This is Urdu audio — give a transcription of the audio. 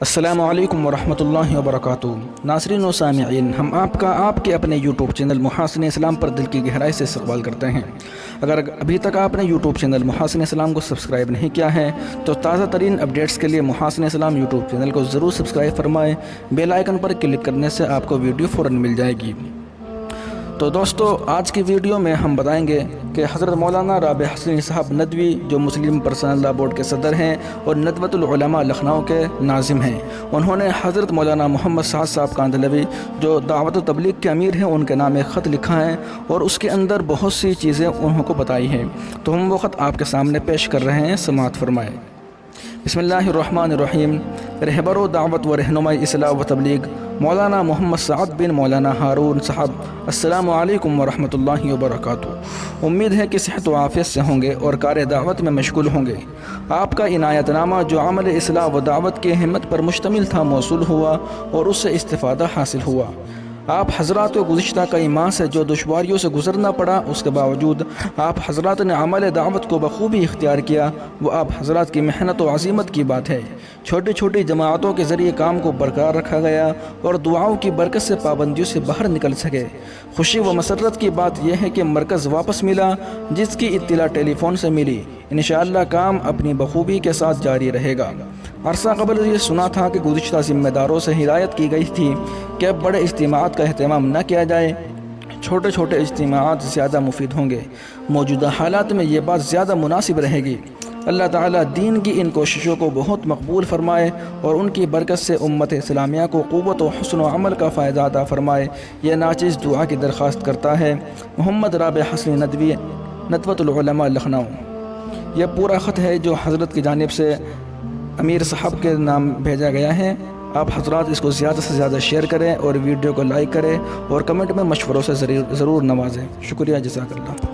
السلام علیکم ورحمۃ اللہ وبرکاتہ۔ ناظرین و سامعین، ہم آپ کے اپنے یوٹیوب چینل محاسن اسلام پر دل کی گہرائی سے استقبال کرتے ہیں۔ اگر ابھی تک آپ نے یوٹیوب چینل محاسن اسلام کو سبسکرائب نہیں کیا ہے تو تازہ ترین اپڈیٹس کے لیے محاسن اسلام یوٹیوب چینل کو ضرور سبسکرائب فرمائیں۔ بیل آئیکن پر کلک کرنے سے آپ کو ویڈیو فوراً مل جائے گی۔ تو دوستو، آج کی ویڈیو میں ہم بتائیں گے کہ حضرت مولانا رابع حسنی صاحب ندوی، جو مسلم پرسنل لا بورڈ کے صدر ہیں اور ندوۃ العلماء لکھنؤ کے ناظم ہیں، انہوں نے حضرت مولانا محمد سعد صاحب کاندھلوی، جو دعوت و تبلیغ کے امیر ہیں، ان کے نام ایک خط لکھا ہے اور اس کے اندر بہت سی چیزیں انہوں کو بتائی ہیں۔ تو ہم وہ خط آپ کے سامنے پیش کر رہے ہیں، سماعت فرمائیں۔ بسم اللہ الرحمن الرحیم۔ رہبر و دعوت و رہنمائی اصلاح و تبلیغ مولانا محمد سعد بن مولانا ہارون صاحب، السلام علیکم ورحمۃ اللہ وبرکاتہ۔ امید ہے کہ صحت و عافیت سے ہوں گے اور کار دعوت میں مشغول ہوں گے۔ آپ کا عنایت نامہ جو عمل اصلاح و دعوت کی ہمت پر مشتمل تھا، موصول ہوا اور اس سے استفادہ حاصل ہوا۔ آپ حضرات کو گزشتہ کئی ماہ سے جو دشواریوں سے گزرنا پڑا، اس کے باوجود آپ حضرات نے عمل دعوت کو بخوبی اختیار کیا، وہ آپ حضرات کی محنت و عزیمت کی بات ہے۔ چھوٹی چھوٹی جماعتوں کے ذریعے کام کو برقرار رکھا گیا اور دعاؤں کی برکت سے پابندیوں سے باہر نکل سکے۔ خوشی و مسرت کی بات یہ ہے کہ مرکز واپس ملا، جس کی اطلاع ٹیلی فون سے ملی۔ انشاءاللہ کام اپنی بخوبی کے ساتھ جاری رہے گا۔ عرصہ قبل یہ سنا تھا کہ گزشتہ ذمہ داروں سے ہدایت کی گئی تھی کہ اب بڑے اجتماعات کا اہتمام نہ کیا جائے، چھوٹے چھوٹے اجتماعات زیادہ مفید ہوں گے۔ موجودہ حالات میں یہ بات زیادہ مناسب رہے گی۔ اللہ تعالیٰ دین کی ان کوششوں کو بہت مقبول فرمائے اور ان کی برکت سے امت اسلامیہ کو قوت و حسن و عمل کا فائدہ عطا فرمائے۔ یہ ناچیز دعا کی درخواست کرتا ہے محمد رابع حسنی ندوی، ندوۃ العلماء لکھنؤ۔ یہ پورا خط ہے جو حضرت کی جانب سے امیر صاحب کے نام بھیجا گیا ہے۔ آپ حضرات اس کو زیادہ سے زیادہ شیئر کریں اور ویڈیو کو لائک کریں اور کمنٹ میں مشوروں سے ضرور نوازیں۔ شکریہ، جزاک اللہ۔